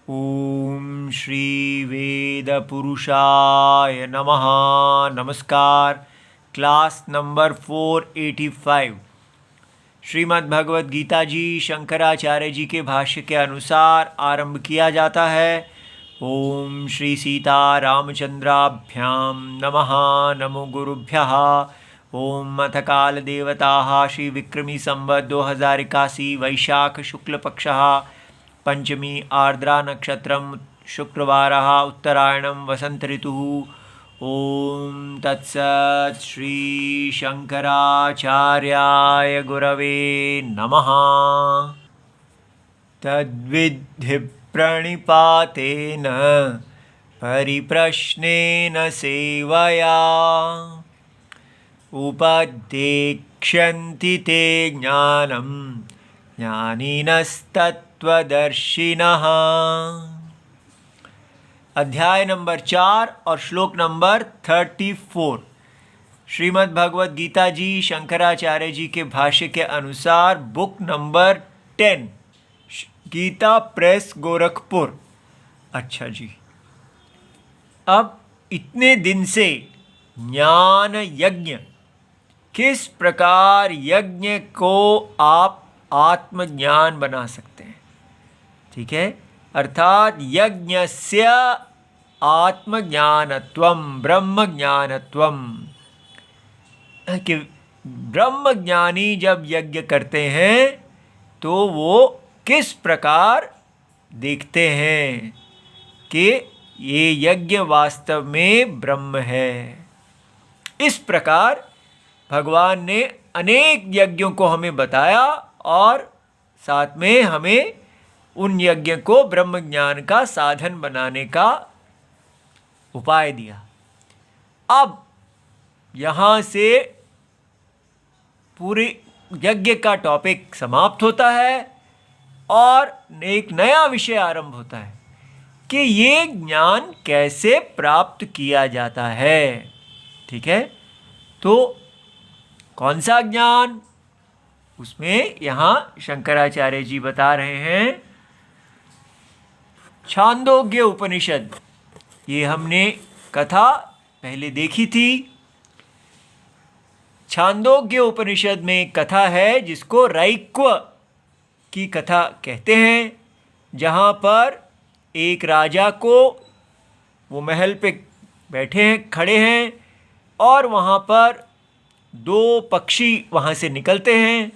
ओम श्री वेद पुरुषाय नमः। नमस्कार। क्लास नंबर 485 श्रीमद् भगवद गीता जी शंकराचार्य जी के भाष्य के अनुसार आरंभ किया जाता है। ओम श्री सीता रामचंद्राभ्याम नमः। नमो गुरुभ्यः। ओम अथ काल देवता श्री विक्रमी संवत 2081 वैशाख शुक्ल पक्षः पंचमी आर्द्रा नक्षत्रम शुक्रवारः उत्तरायणं वसंत ऋतुः। ओम तत्सत् श्री शंकराचार्याय गुरवे नमः। तद्विद्धि प्रणिपातेन परिप्रश्नेन सेवया उपदेक्ष्यन्ति ते ज्ञानं ज्ञानिनस्तत्त्वदर्शिनः। अध्याय नंबर 4 और श्लोक नंबर 34। श्रीमद् भगवद गीता जी शंकराचार्य जी के भाष्य के अनुसार book number 10 Gita press Gorakhpur. अच्छा जी, अब इतने दिन से ज्ञान यज्ञ, किस प्रकार यज्ञ को आप आत्मज्ञान बना सकते हैं, ठीक है। अर्थात यज्ञस्य आत्मज्ञानत्वम ब्रह्मज्ञानत्वम, कि ब्रह्मज्ञानी जब यज्ञ करते हैं तो वो किस प्रकार देखते हैं कि ये यज्ञ वास्तव में ब्रह्म है। इस प्रकार भगवान ने अनेक यज्ञों को हमें बताया और साथ में हमें उन यज्ञ को ब्रह्म ज्ञान का साधन बनाने का उपाय दिया। अब यहाँ से पूरे यज्ञ का टॉपिक समाप्त होता है और एक नया विषय आरंभ होता है कि ये ज्ञान कैसे प्राप्त किया जाता है, ठीक है। तो कौन सा ज्ञान, उसमें यहाँ शंकराचार्य जी बता रहे हैं छांदोग्य उपनिषद। ये हमने कथा पहले देखी थी। छांदोग्य उपनिषद में एक कथा है जिसको रैक्व की कथा कहते हैं, जहाँ पर एक राजा को, वो महल पे बैठे हैं, खड़े हैं, और वहाँ पर दो पक्षी वहाँ से निकलते हैं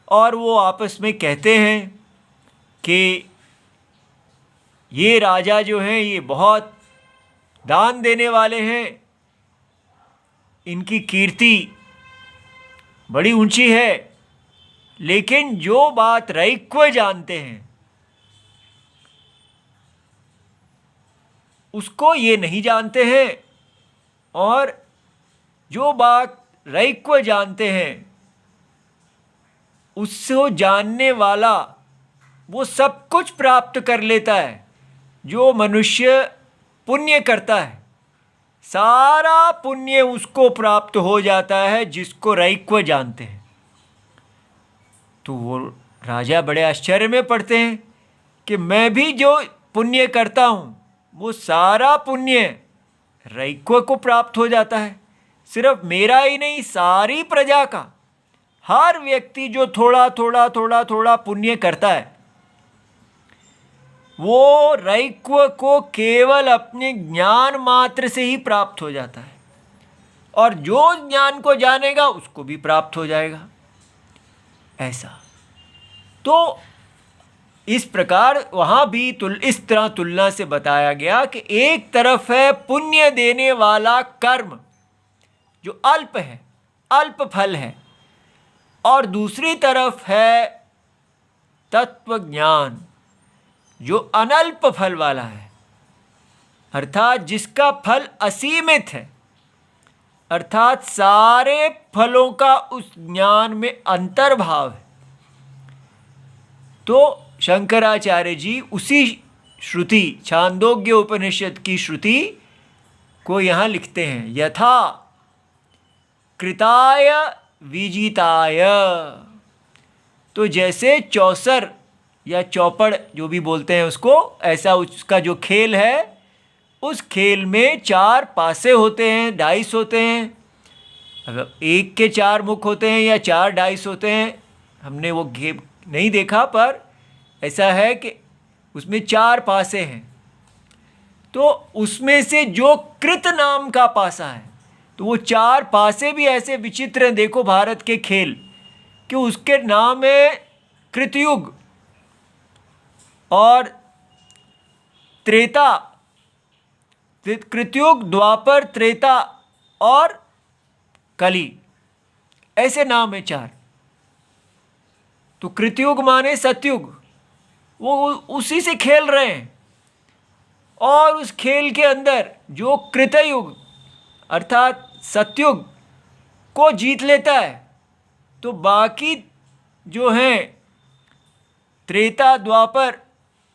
और वो आपस में कहते हैं कि ये राजा जो हैं ये बहुत दान देने वाले हैं, इनकी कीर्ति बड़ी ऊंची है, लेकिन जो बात रैक्व जानते हैं उसको ये नहीं जानते हैं, और जो बात रैक्व जानते हैं उसको जानने वाला वो सब कुछ प्राप्त कर लेता है। जो मनुष्य पुण्य करता है सारा पुण्य उसको प्राप्त हो जाता है जिसको रैक्व जानते हैं। तो वो राजा बड़े आश्चर्य में पड़ते हैं कि मैं भी जो पुण्य करता हूँ वो सारा पुण्य रैक्व को प्राप्त हो जाता है। सिर्फ मेरा ही नहीं, सारी प्रजा का, हर व्यक्ति जो थोड़ा थोड़ा थोड़ा थोड़ा पुण्य करता है वो रैक्व को केवल अपने ज्ञान मात्र से ही प्राप्त हो जाता है, और जो ज्ञान को जानेगा उसको भी प्राप्त हो जाएगा। ऐसा तो इस प्रकार वहाँ भी इस तरह तुलना से बताया गया कि एक तरफ है पुण्य देने वाला कर्म जो अल्प है, अल्प फल है, और दूसरी तरफ है तत्व ज्ञान जो अनल्प फल वाला है, अर्थात जिसका फल असीमित है, अर्थात सारे फलों का उस ज्ञान में अंतर्भाव है। तो शंकराचार्य जी उसी श्रुति छांदोग्य उपनिषद की श्रुति को यहाँ लिखते हैं, यथा कृताय विजिताय। तो जैसे चौसर या चौपड़ जो भी बोलते हैं उसको, ऐसा उसका जो खेल है, उस खेल में 4 पासे होते हैं, डाइस होते हैं। अगर एक के 4 मुख होते हैं या 4 डाइस होते हैं, हमने वो गेम नहीं देखा, पर ऐसा है कि उसमें 4 पासे हैं। तो उसमें से जो कृत नाम का पासा है, तो वो 4 पासे भी ऐसे विचित्र हैं, देखो भारत के खेल, कि उसके नाम है कृतयुग और त्रेता, कृतयुग, द्वापर, त्रेता और कली, ऐसे नाम है 4। तो कृतयुग माने सतयुग, वो उसी से खेल रहे हैं। और उस खेल के अंदर जो कृतयुग अर्थात सतयुग को जीत लेता है, तो बाकी जो हैं त्रेता, द्वापर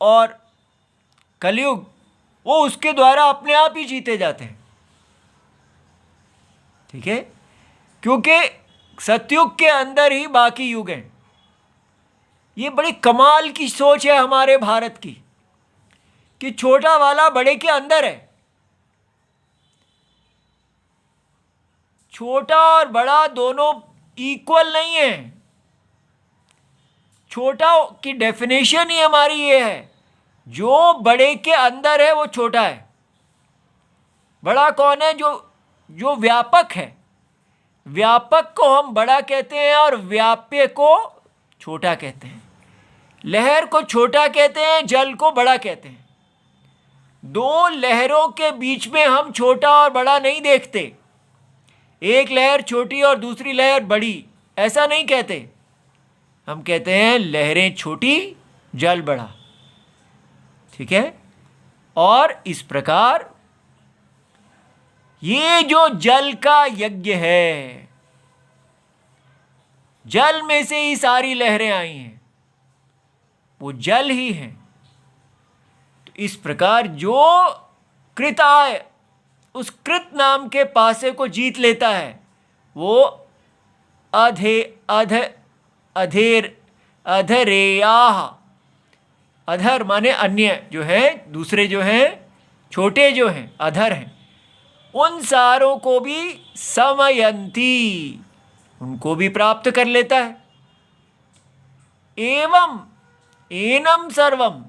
और कलयुग, वो उसके द्वारा अपने आप ही जीते जाते हैं। ठीक है, क्योंकि सतयुग के अंदर ही बाकी युग हैं। ये बड़ी कमाल की सोच है हमारे भारत की, कि छोटा वाला बड़े के अंदर है। छोटा और बड़ा दोनों इक्वल नहीं है। छोटा की डेफिनेशन ही हमारी ये है, जो बड़े के अंदर है वो छोटा है। बड़ा कौन है? जो व्यापक है। व्यापक को हम बड़ा कहते हैं और व्याप्य को छोटा कहते हैं। लहर को छोटा कहते हैं, जल को बड़ा कहते हैं। 2 लहरों के बीच में हम छोटा और बड़ा नहीं देखते। एक लहर छोटी और दूसरी लहर बड़ी, ऐसा नहीं कहते। हम कहते हैं लहरें छोटी, जल बड़ा। ठीक है, और इस प्रकार ये जो जल का यज्ञ है, जल में से ही सारी लहरें आई हैं, वो जल ही हैं। तो इस प्रकार जो कृत आय उस कृत नाम के पासे को जीत लेता है, वो अधरेयाह, अधर माने अन्य जो है, दूसरे जो हैं, छोटे जो हैं, अधर हैं, उन सारों को भी समयंती, उनको भी प्राप्त कर लेता है। एवं एनम सर्वम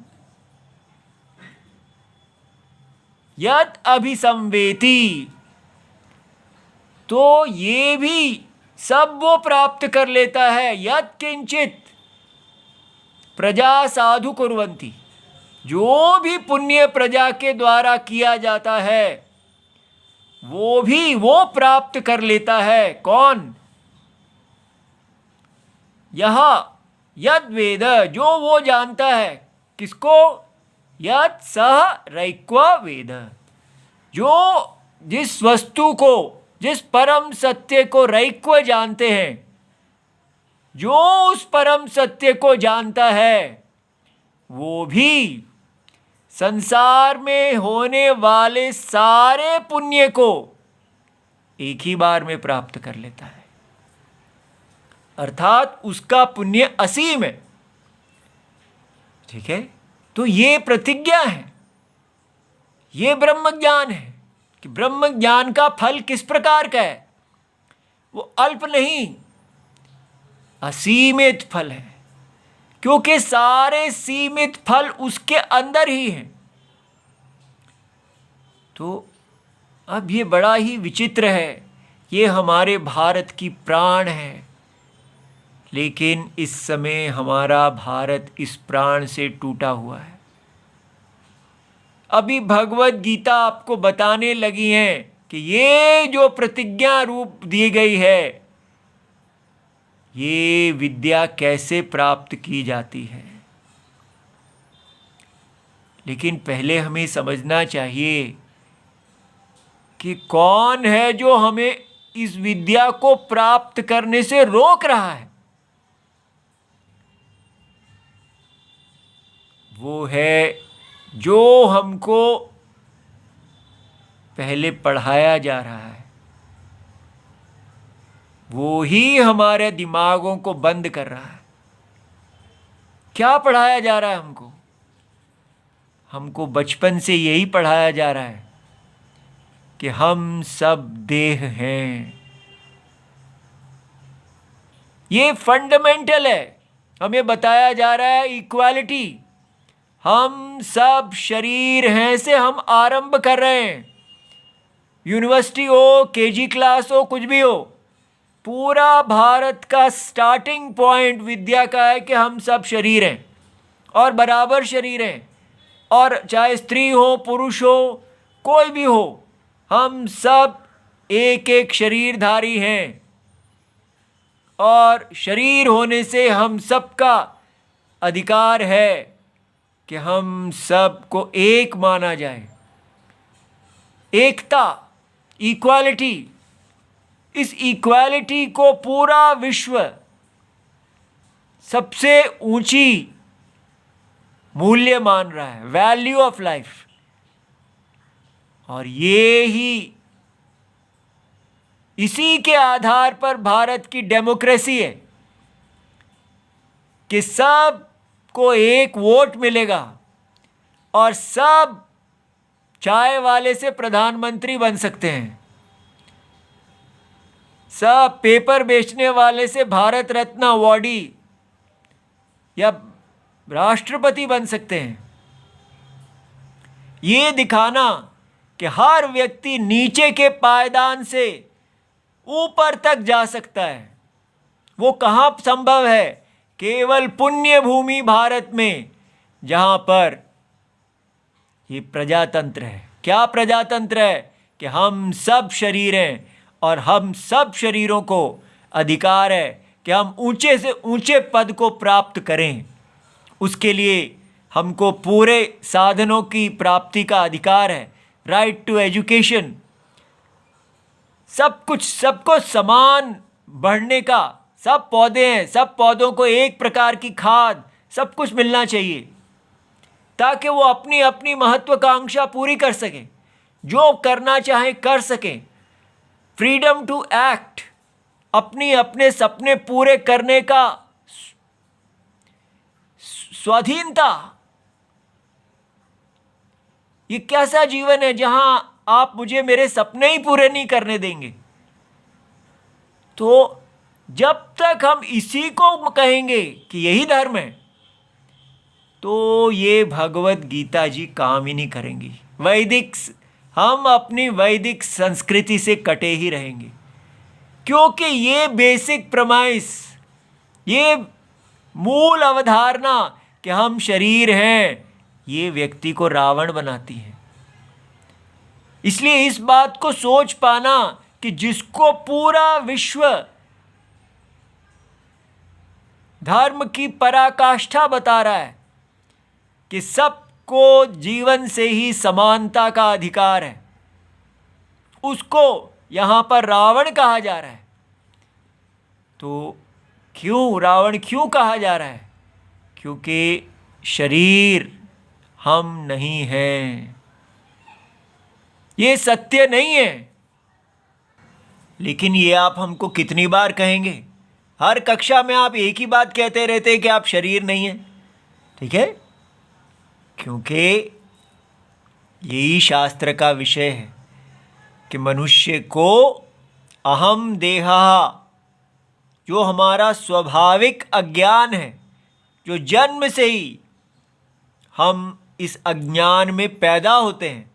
यद अभिसंवेति, तो ये भी सब वो प्राप्त कर लेता है। यद किंचित प्रजा साधु कुर्वन्ति, जो भी पुण्य प्रजा के द्वारा किया जाता है वो भी वो प्राप्त कर लेता है। कौन? यह यद वेद, जो वो जानता है। किसको? यद सह रैक्व वेद, जो जिस वस्तु को, जिस परम सत्य को रैक्व जानते हैं, जो उस परम सत्य को जानता है, वो भी संसार में होने वाले सारे पुण्य को एक ही बार में प्राप्त कर लेता है। अर्थात उसका पुण्य असीम है। ठीक है, तो ये प्रतिज्ञा है, ये ब्रह्म ज्ञान है कि ब्रह्म ज्ञान का फल किस प्रकार का है। वो अल्प नहीं, असीमित फल है, क्योंकि सारे सीमित फल उसके अंदर ही हैं। तो अब ये बड़ा ही विचित्र है, ये हमारे भारत की प्राण है, लेकिन इस समय हमारा भारत इस प्राण से टूटा हुआ है। अभी भगवत गीता आपको बताने लगी है कि ये जो प्रतिज्ञा रूप दी गई है, ये विद्या कैसे प्राप्त की जाती है। लेकिन पहले हमें समझना चाहिए कि कौन है जो हमें इस विद्या को प्राप्त करने से रोक रहा है। वो है जो हमको पहले पढ़ाया जा रहा है, वो ही हमारे दिमागों को बंद कर रहा है। क्या पढ़ाया जा रहा है हमको? हमको बचपन से यही पढ़ाया जा रहा है कि हम सब देह हैं। ये फंडामेंटल है। हमें बताया जा रहा है इक्वालिटी। हम सब शरीर हैं से हम आरंभ कर रहे हैं। यूनिवर्सिटी हो, केजी क्लास हो, कुछ भी हो, पूरा भारत का स्टार्टिंग पॉइंट विद्या का है कि हम सब शरीर हैं और बराबर शरीर हैं। और चाहे स्त्री हो, पुरुष हो, कोई भी हो, हम सब एक एक शरीरधारी हैं। और शरीर होने से हम सबका अधिकार है कि हम सबको एक माना जाए। एकता, इक्वालिटी, इस इक्वालिटी को पूरा विश्व सबसे ऊंची मूल्य मान रहा है, वैल्यू ऑफ लाइफ। और ये ही इसी के आधार पर भारत की डेमोक्रेसी है कि सब को एक वोट मिलेगा और सब चाय वाले से प्रधानमंत्री बन सकते हैं, सब पेपर बेचने वाले से भारत रत्न अवॉर्डी या राष्ट्रपति बन सकते हैं। ये दिखाना कि हर व्यक्ति नीचे के पायदान से ऊपर तक जा सकता है, वो कहाँ संभव है? केवल पुण्य भूमि भारत में, जहाँ पर ये प्रजातंत्र है। क्या प्रजातंत्र है? कि हम सब शरीर हैं और हम सब शरीरों को अधिकार है कि हम ऊंचे से ऊंचे पद को प्राप्त करें। उसके लिए हमको पूरे साधनों की प्राप्ति का अधिकार है। राइट टू एजुकेशन, सब कुछ, सबको समान बढ़ने का, सब पौधे हैं, सब पौधों को एक प्रकार की खाद, सब कुछ मिलना चाहिए ताकि वो अपनी अपनी महत्वाकांक्षा पूरी कर सकें, जो करना चाहें कर सकें। फ्रीडम टू एक्ट, अपनी अपने सपने पूरे करने का स्वाधीनता। ये कैसा जीवन है जहां आप मुझे मेरे सपने ही पूरे नहीं करने देंगे? तो जब तक हम इसी को कहेंगे कि यही धर्म है, तो ये भगवत गीता जी काम ही नहीं करेंगी। हम अपनी वैदिक संस्कृति से कटे ही रहेंगे, क्योंकि ये बेसिक प्रमाइस, ये मूल अवधारणा कि हम शरीर हैं, ये व्यक्ति को रावण बनाती है। इसलिए इस बात को सोच पाना कि जिसको पूरा विश्व धर्म की पराकाष्ठा बता रहा है कि सबको जीवन से ही समानता का अधिकार है, उसको यहां पर रावण कहा जा रहा है। तो क्यों रावण क्यों कहा जा रहा है? क्योंकि शरीर हम नहीं हैं, ये सत्य नहीं है। लेकिन ये आप हमको कितनी बार कहेंगे? हर कक्षा में आप एक ही बात कहते रहते हैं कि आप शरीर नहीं हैं। ठीक है, क्योंकि यही शास्त्र का विषय है कि मनुष्य को अहम देहा, जो हमारा स्वाभाविक अज्ञान है, जो जन्म से ही हम इस अज्ञान में पैदा होते हैं,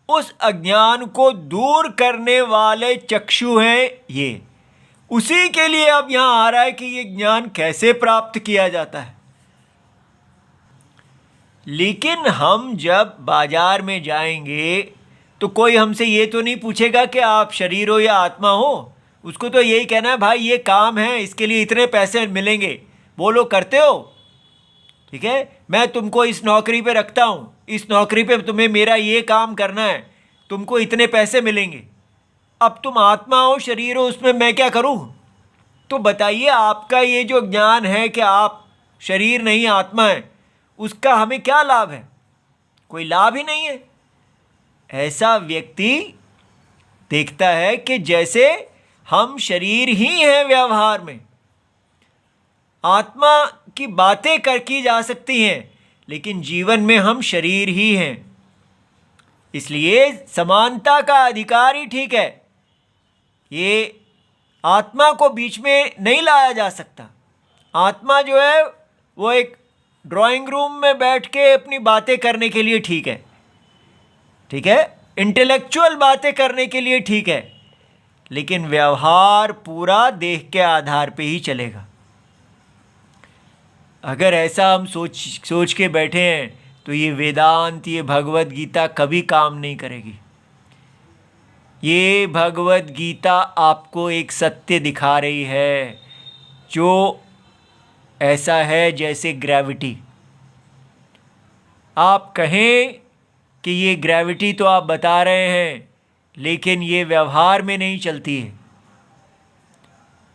उस अज्ञान को दूर करने वाले चक्षु हैं ये। उसी के लिए अब यहां आ रहा है कि ये ज्ञान कैसे प्राप्त किया जाता है। लेकिन हम जब बाजार में जाएंगे तो कोई हमसे ये तो नहीं पूछेगा कि आप शरीर हो या आत्मा हो। उसको तो यही कहना है, भाई ये काम है, इसके लिए इतने पैसे मिलेंगे, बोलो करते हो? ठीक है, मैं तुमको इस नौकरी पे रखता हूँ, इस नौकरी पे तुम्हें मेरा ये काम करना है, तुमको इतने पैसे मिलेंगे। अब तुम आत्मा हो, शरीर हो, उसमें मैं क्या करूँ? तो बताइए, आपका ये जो ज्ञान है कि आप शरीर नहीं आत्मा है, उसका हमें क्या लाभ है? कोई लाभ ही नहीं है। ऐसा व्यक्ति देखता है कि जैसे हम शरीर ही हैं व्यवहार में। आत्मा की बातें कर की जा सकती हैं, लेकिन जीवन में हम शरीर ही हैं। इसलिए समानता का अधिकार ही ठीक है। ये आत्मा को बीच में नहीं लाया जा सकता। आत्मा जो है वो एक ड्राइंग रूम में बैठ के अपनी बातें करने के लिए ठीक है, ठीक है, इंटेलेक्चुअल बातें करने के लिए ठीक है, लेकिन व्यवहार पूरा देह के आधार पे ही चलेगा। अगर ऐसा हम सोच के बैठे हैं तो ये वेदांत, ये भगवत गीता कभी काम नहीं करेगी। ये भगवत गीता आपको एक सत्य दिखा रही है जो ऐसा है जैसे ग्रेविटी। आप कहें कि ये ग्रेविटी तो आप बता रहे हैं, लेकिन ये व्यवहार में नहीं चलती है।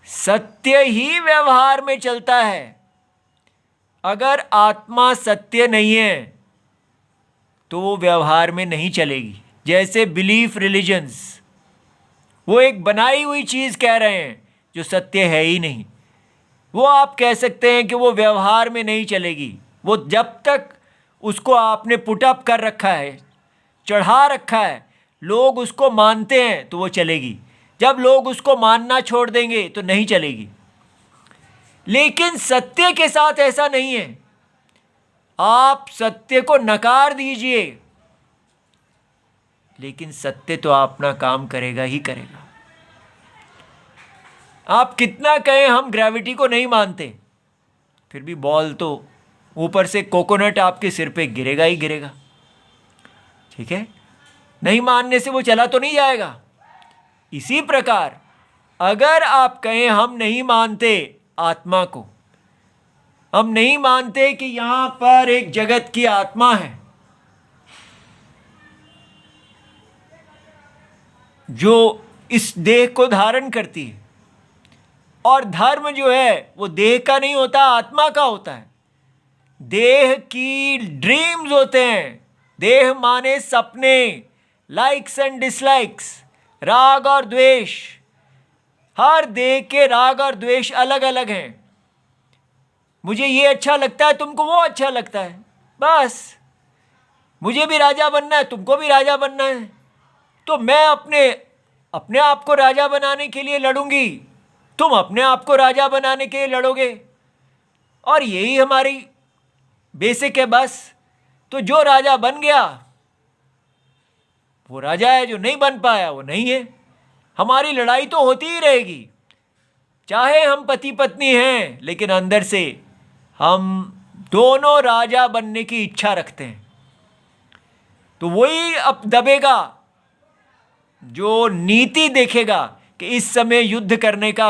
सत्य ही व्यवहार में चलता है। अगर आत्मा सत्य नहीं है तो वो व्यवहार में नहीं चलेगी। जैसे बिलीफ रिलीजन्स, वो एक बनाई हुई चीज़ कह रहे हैं जो सत्य है ही नहीं। वो आप कह सकते हैं कि वो व्यवहार में नहीं चलेगी। वो जब तक उसको आपने पुटअप कर रखा है, चढ़ा रखा है, लोग उसको मानते हैं तो वो चलेगी। जब लोग उसको मानना छोड़ देंगे तो नहीं चलेगी। लेकिन सत्य के साथ ऐसा नहीं है। आप सत्य को नकार दीजिए, लेकिन सत्य तो अपना काम करेगा ही करेगा। आप कितना कहें हम ग्रेविटी को नहीं मानते, फिर भी बॉल तो ऊपर से कोकोनट आपके सिर पे गिरेगा ही गिरेगा, ठीक है। नहीं मानने से वो चला तो नहीं जाएगा। इसी प्रकार अगर आप कहें हम नहीं मानते आत्मा को, हम नहीं मानते कि यहां पर एक जगत की आत्मा है जो इस देह को धारण करती है, और धर्म जो है वो देह का नहीं होता, आत्मा का होता है। देह की ड्रीम्स होते हैं। देह माने सपने, लाइक्स एंड डिसलाइक्स, राग और द्वेष। हर देह के राग और द्वेष अलग अलग हैं। मुझे ये अच्छा लगता है, तुमको वो अच्छा लगता है, बस। मुझे भी राजा बनना है, तुमको भी राजा बनना है, तो मैं अपने आप को राजा बनाने के लिए लड़ूंगी, तुम अपने आप को राजा बनाने के लिए लड़ोगे, और यही हमारी बेसिक है, बस। तो जो राजा बन गया वो राजा है, जो नहीं बन पाया वो नहीं है। हमारी लड़ाई तो होती ही रहेगी, चाहे हम पति पत्नी हैं, लेकिन अंदर से हम दोनों राजा बनने की इच्छा रखते हैं। तो वही अब दबेगा जो नीति देखेगा कि इस समय युद्ध करने का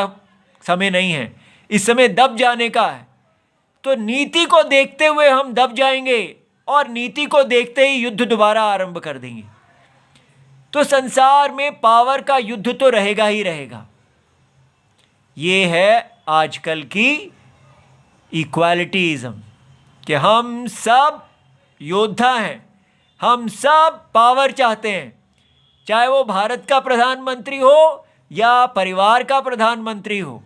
समय नहीं है, इस समय दब जाने का है। तो नीति को देखते हुए हम दब जाएंगे, और नीति को देखते ही युद्ध दोबारा आरंभ कर देंगे। तो संसार में पावर का युद्ध तो रहेगा ही रहेगा। ये है आजकल की इक्वालिटीज़म, कि हम सब योद्धा हैं, हम सब पावर चाहते हैं, चाहे वो भारत का प्रधानमंत्री हो या परिवार का प्रधानमंत्री हो।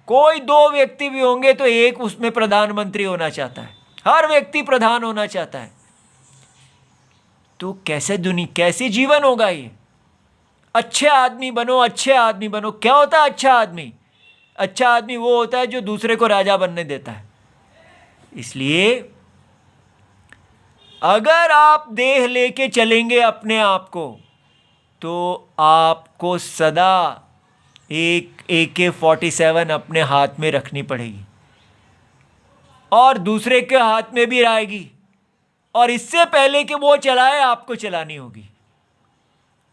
कोई दो व्यक्ति भी होंगे तो एक उसमें प्रधानमंत्री होना चाहता है, हर व्यक्ति प्रधान होना चाहता है। तो कैसे जीवन होगा ये? अच्छे आदमी बनो, अच्छे आदमी बनो। क्या होता है अच्छा आदमी? अच्छा आदमी वो होता है जो दूसरे को राजा बनने देता है। इसलिए अगर आप देह लेके चलेंगे अपने आप को, तो आपको सदा एक AK-47 अपने हाथ में रखनी पड़ेगी, और दूसरे के हाथ में भी रहेगी, और इससे पहले कि वो चलाए आपको चलानी होगी।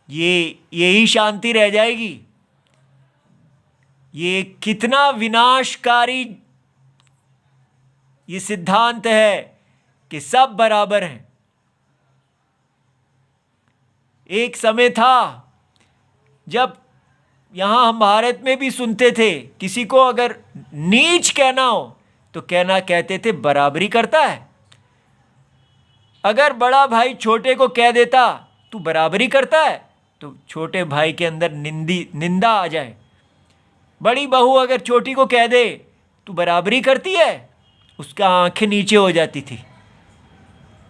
यही शांति रह जाएगी। ये कितना विनाशकारी ये सिद्धांत है कि सब बराबर हैं। एक समय था जब यहाँ हम भारत में भी सुनते थे, किसी को अगर नीच कहना हो तो कहते थे बराबरी करता है। अगर बड़ा भाई छोटे को कह देता तू बराबरी करता है, तो छोटे भाई के अंदर निंदा आ जाए। बड़ी बहू अगर छोटी को कह दे तू बराबरी करती है, उसका आंखें नीचे हो जाती थी।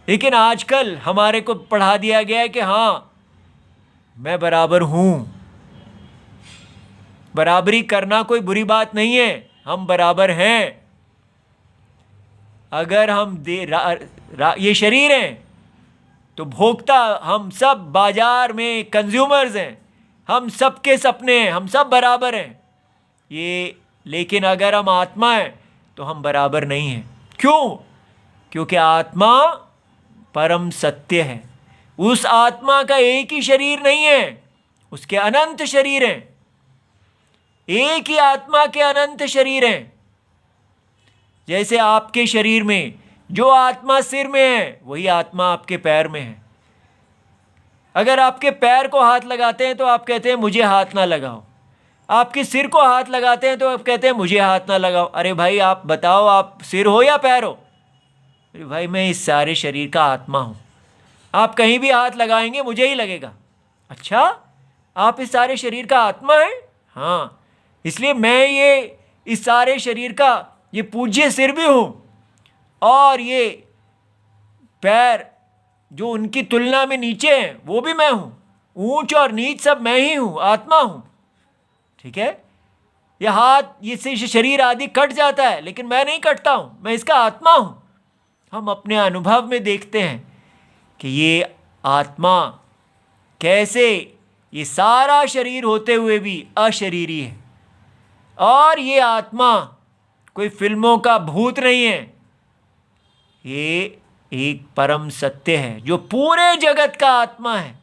लेकिन आजकल हमारे को पढ़ा दिया गया है कि हाँ, मैं बराबर हूँ, बराबरी करना कोई बुरी बात नहीं है, हम बराबर हैं। अगर हम ये शरीर हैं तो भोक्ता हम सब बाजार में कंज्यूमर्स हैं, हम सबके सपने हैं, हम सब बराबर हैं ये। लेकिन अगर हम आत्मा हैं तो हम बराबर नहीं हैं। क्यों? क्योंकि आत्मा परम सत्य है। उस आत्मा का एक ही शरीर नहीं है, उसके अनंत शरीर हैं। एक ही आत्मा के अनंत शरीर हैं। जैसे आपके शरीर में जो आत्मा सिर में है, वही आत्मा आपके पैर में है। अगर आपके पैर को हाथ लगाते हैं तो आप कहते हैं मुझे हाथ ना लगाओ, आपके सिर को हाथ लगाते हैं तो आप कहते हैं मुझे हाथ ना लगाओ। अरे भाई, आप बताओ, आप सिर हो या पैर हो? अरे भाई, मैं इस सारे शरीर का आत्मा हूँ, आप कहीं भी हाथ लगाएंगे मुझे ही लगेगा। अच्छा, आप इस सारे शरीर का आत्मा हैं? हाँ, इसलिए मैं ये इस सारे शरीर का ये पूज्य सिर भी हूँ, और ये पैर जो उनकी तुलना में नीचे हैं वो भी मैं हूँ। ऊंच और नीच सब मैं ही हूँ, आत्मा हूँ। ठीक है? ये हाथ, ये शरीर आदि कट जाता है, लेकिन मैं नहीं कटता हूँ, मैं इसका आत्मा हूँ। हम अपने अनुभव में देखते हैं कि ये आत्मा कैसे ये सारा शरीर होते हुए भी अशरीरी है। और ये आत्मा कोई फिल्मों का भूत नहीं है, ये एक परम सत्य है जो पूरे जगत का आत्मा है।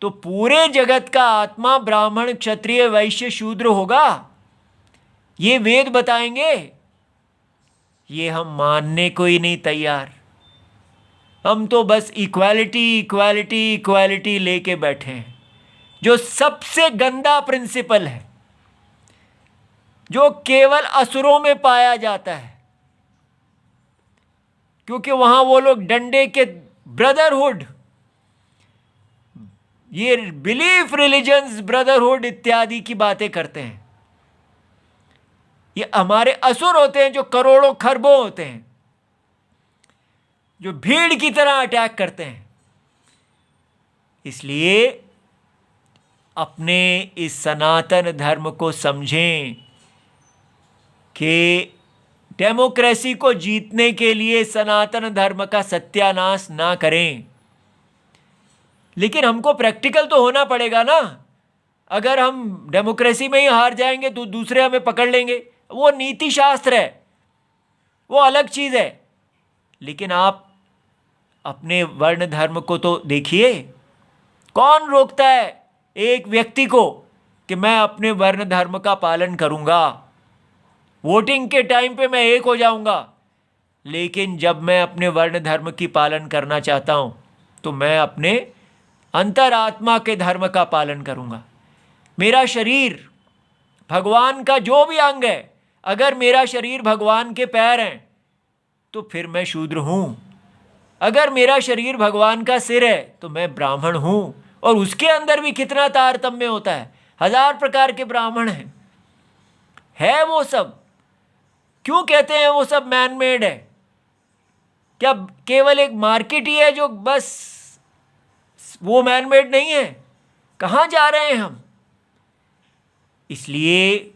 तो पूरे जगत का आत्मा ब्राह्मण, क्षत्रिय, वैश्य, शूद्र होगा, ये वेद बताएंगे। ये हम मानने को ही नहीं तैयार। हम तो बस इक्वालिटी इक्वालिटी इक्वालिटी लेके बैठे हैं, जो सबसे गंदा प्रिंसिपल है, जो केवल असुरों में पाया जाता है। क्योंकि वहां वो लोग डंडे के ब्रदरहुड, ये बिलीफ रिलीजन्स, ब्रदरहुड इत्यादि की बातें करते हैं। ये हमारे असुर होते हैं जो करोड़ों खरबों होते हैं, जो भीड़ की तरह अटैक करते हैं। इसलिए अपने इस सनातन धर्म को समझें कि डेमोक्रेसी को जीतने के लिए सनातन धर्म का सत्यानाश ना करें। लेकिन हमको प्रैक्टिकल तो होना पड़ेगा ना। अगर हम डेमोक्रेसी में ही हार जाएंगे तो दूसरे हमें पकड़ लेंगे, वो नीति शास्त्र है, वो अलग चीज है। लेकिन आप अपने वर्ण धर्म को तो देखिए, कौन रोकता है एक व्यक्ति को कि मैं अपने वर्ण धर्म का पालन करूंगा, वोटिंग के टाइम पे मैं एक हो जाऊंगा। लेकिन जब मैं अपने वर्ण धर्म की पालन करना चाहता हूं तो मैं अपने अंतरात्मा के धर्म का पालन करूंगा। मेरा शरीर भगवान का जो भी अंग है, अगर मेरा शरीर भगवान के पैर हैं तो फिर मैं शूद्र हूं। अगर मेरा शरीर भगवान का सिर है तो मैं ब्राह्मण हूं। और उसके अंदर भी कितना तारतम्य होता है, 1000 प्रकार के ब्राह्मण हैं। है वो सब, क्यों कहते हैं वो सब मैन मेड है? क्या केवल एक मार्केट ही है जो बस वो मैन मेड नहीं है? कहाँ जा रहे हैं हम? इसलिए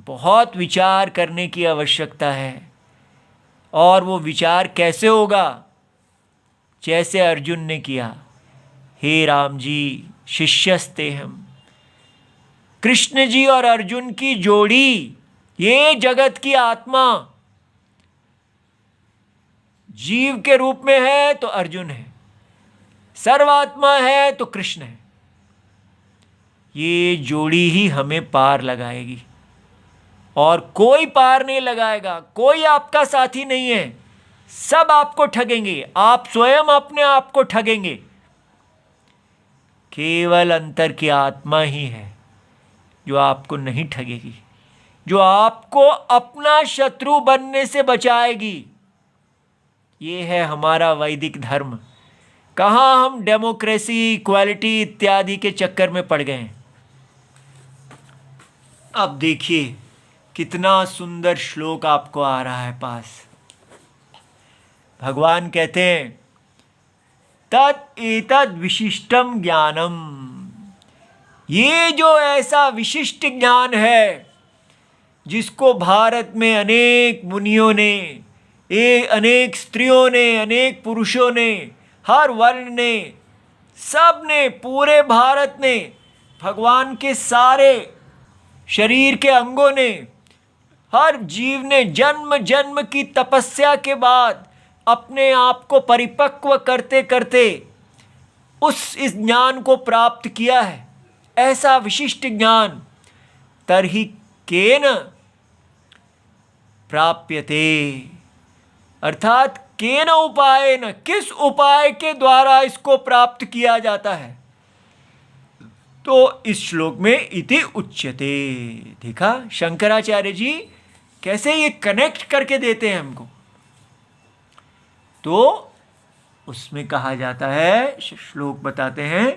बहुत विचार करने की आवश्यकता है। और वो विचार कैसे होगा? जैसे अर्जुन ने किया, हे राम जी शिष्यस्ते हम। कृष्ण जी और अर्जुन की जोड़ी, ये जगत की आत्मा जीव के रूप में है तो अर्जुन है, सर्वात्मा है तो कृष्ण है। ये जोड़ी ही हमें पार लगाएगी, और कोई पार नहीं लगाएगा। कोई आपका साथी नहीं है, सब आपको ठगेंगे, आप स्वयं अपने आप को ठगेंगे। केवल अंतर की आत्मा ही है जो आपको नहीं ठगेगी, जो आपको अपना शत्रु बनने से बचाएगी। ये है हमारा वैदिक धर्म। कहाँ हम डेमोक्रेसी, इक्वालिटी इत्यादि के चक्कर में पड़ गए हैं। अब देखिए, कितना सुंदर श्लोक आपको आ रहा है पास। भगवान कहते हैं तत् एतद् विशिष्टम ज्ञानम, ये जो ऐसा विशिष्ट ज्ञान है जिसको भारत में अनेक मुनियों ने, अनेक स्त्रियों ने, अनेक पुरुषों ने, हर वर्ण ने, सब ने, पूरे भारत ने, भगवान के सारे शरीर के अंगों ने, हर जीव ने जन्म जन्म की तपस्या के बाद अपने आप को परिपक्व करते करते इस ज्ञान को प्राप्त किया है, ऐसा विशिष्ट ज्ञान। तर्हि केन प्राप्यते, अर्थात केन उपायेन, किस उपाय के द्वारा इसको प्राप्त किया जाता है। तो इस श्लोक में इति उच्यते। देखा शंकराचार्य जी कैसे ये कनेक्ट करके देते हैं हमको। तो उसमें कहा जाता है, श्लोक बताते हैं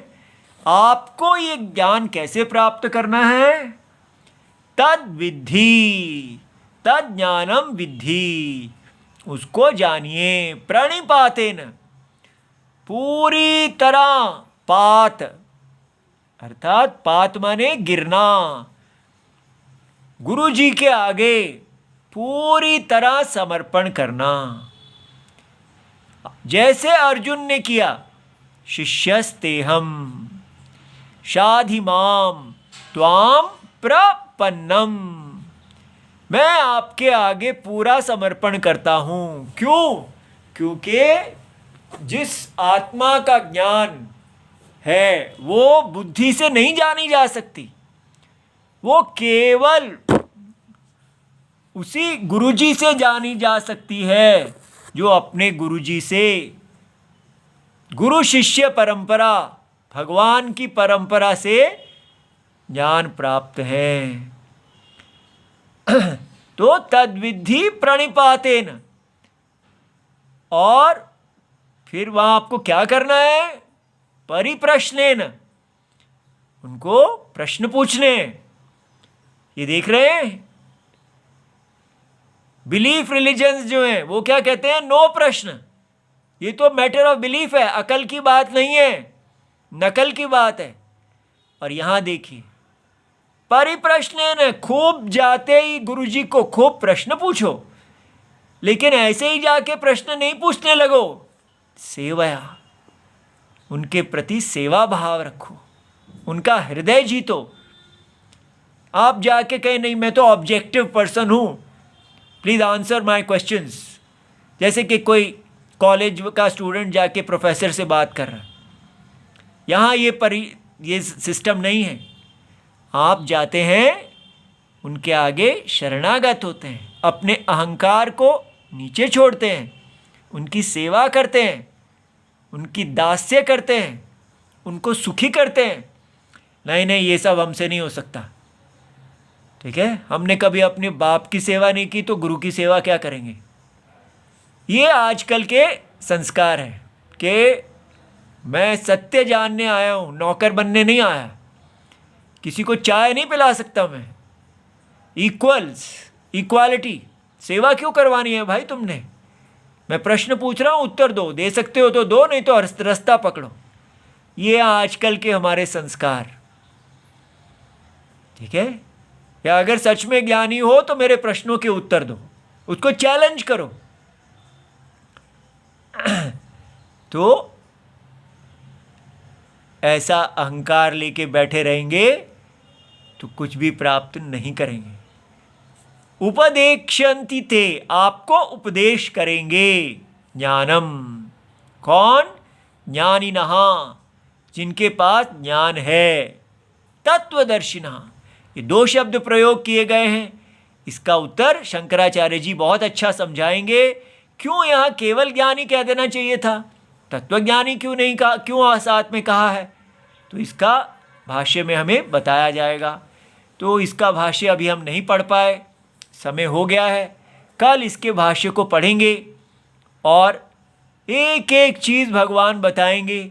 आपको ये ज्ञान कैसे प्राप्त करना है। तद विद्धि, तद ज्ञानम विद्धि, उसको जानिए। प्रणिपातेन, पूरी तरह, पात अर्थात पात माने गिरना, गुरु जी के आगे पूरी तरह समर्पण करना, जैसे अर्जुन ने किया। शिष्यस्तेहम शाधि माम त्वाम प्रपन्नम, मैं आपके आगे पूरा समर्पण करता हूं। क्यों? क्योंकि जिस आत्मा का ज्ञान है वो बुद्धि से नहीं जानी जा सकती, वो केवल उसी गुरुजी से जानी जा सकती है जो अपने गुरुजी से, गुरु शिष्य परंपरा, भगवान की परंपरा से ज्ञान प्राप्त है। तो तद्विद्धि प्रणिपातेन, और फिर वहां आपको क्या करना है। परिप्रश्नेन, उनको प्रश्न पूछने। ये देख रहे हैं बिलीफ रिलीजन्स जो हैं वो क्या कहते हैं, नो प्रश्न। ये तो मैटर ऑफ बिलीफ है, अकल की बात नहीं है, नकल की बात है। और यहां देखिए परिप्रश्नेन, खूब जाते ही गुरुजी को खूब प्रश्न पूछो, लेकिन ऐसे ही जाके प्रश्न नहीं पूछने लगो। सेवया, उनके प्रति सेवा भाव रखो, उनका हृदय जीतो। आप जाके कहें नहीं मैं तो ऑब्जेक्टिव पर्सन हूं, प्लीज आंसर माय क्वेश्चंस, जैसे कि कोई कॉलेज का स्टूडेंट जाके प्रोफेसर से बात कर रहा है। यहाँ ये सिस्टम नहीं है। आप जाते हैं उनके आगे शरणागत होते हैं, अपने अहंकार को नीचे छोड़ते हैं, उनकी सेवा करते हैं, उनकी दास्य करते हैं, उनको सुखी करते हैं। नहीं नहीं ये सब हमसे नहीं हो सकता, ठीक है। हमने कभी अपने बाप की सेवा नहीं की तो गुरु की सेवा क्या करेंगे। ये आजकल के संस्कार हैं कि मैं सत्य जानने आया हूँ, नौकर बनने नहीं आया, किसी को चाय नहीं पिला सकता मैं। इक्वालिटी, सेवा क्यों करवानी है भाई तुमने। मैं प्रश्न पूछ रहा हूँ, उत्तर दो, दे सकते हो तो दो, नहीं तो रास्ता पकड़ो। ये आजकल के हमारे संस्कार, ठीक है। या अगर सच में ज्ञानी हो तो मेरे प्रश्नों के उत्तर दो, उसको चैलेंज करो। तो ऐसा अहंकार लेके बैठे रहेंगे तो कुछ भी प्राप्त नहीं करेंगे। उपदेक्षन्ति ते, आपको उपदेश करेंगे। ज्ञानम, कौन? ज्ञानिनः, जिनके पास ज्ञान है। तत्वदर्शिनः, ये दो शब्द प्रयोग किए गए हैं। इसका उत्तर शंकराचार्य जी बहुत अच्छा समझाएंगे। क्यों यहाँ केवल ज्ञानी कह देना चाहिए था, तत्वज्ञानी क्यों नहीं कहा, क्यों साथ में कहा है। तो इसका भाष्य में हमें बताया जाएगा। तो इसका भाष्य अभी हम नहीं पढ़ पाए, समय हो गया है। कल इसके भाष्य को पढ़ेंगे और एक एक चीज़ भगवान बताएंगे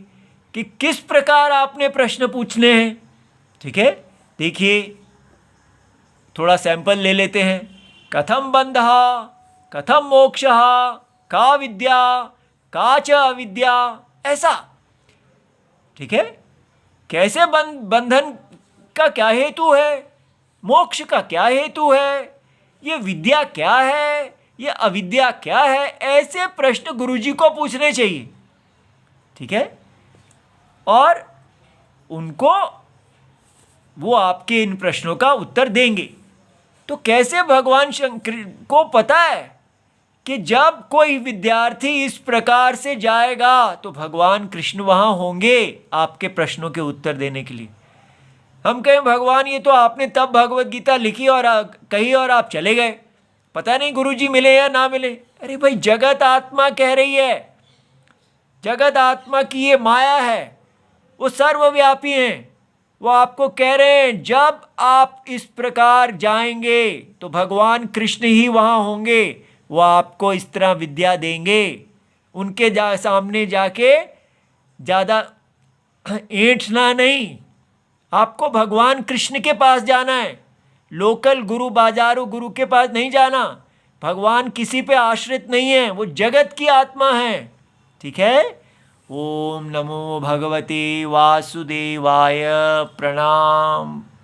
कि किस प्रकार आपने प्रश्न पूछने हैं, ठीक है। देखिए थोड़ा सैंपल ले लेते हैं। कथम बंधः, कथम मोक्षः, का विद्या, का च अविद्या, ऐसा। ठीक है, कैसे बंधन का क्या हेतु है, मोक्ष का क्या हेतु है, ये विद्या क्या है, ये अविद्या क्या है, ऐसे प्रश्न गुरुजी को पूछने चाहिए। ठीक है, और उनको वो आपके इन प्रश्नों का उत्तर देंगे। तो कैसे भगवान शंकर को पता है कि जब कोई विद्यार्थी इस प्रकार से जाएगा तो भगवान कृष्ण वहाँ होंगे आपके प्रश्नों के उत्तर देने के लिए। हम कहें भगवान ये तो आपने तब भगवत गीता लिखी और कही और आप चले गए, पता नहीं गुरुजी मिले या ना मिले। अरे भाई, जगत आत्मा कह रही है, जगत आत्मा की ये माया है, वो सर्वव्यापी हैं, वो आपको कह रहे हैं जब आप इस प्रकार जाएंगे तो भगवान कृष्ण ही वहाँ होंगे, वो आपको इस तरह विद्या देंगे। उनके सामने जाके ज़्यादा ऐंठना नहीं, आपको भगवान कृष्ण के पास जाना है, लोकल गुरु बाजारू गुरु के पास नहीं जाना। भगवान किसी पे आश्रित नहीं है, वो जगत की आत्मा है। ठीक है, ओम नमो भगवते वासुदेवाय, प्रणाम।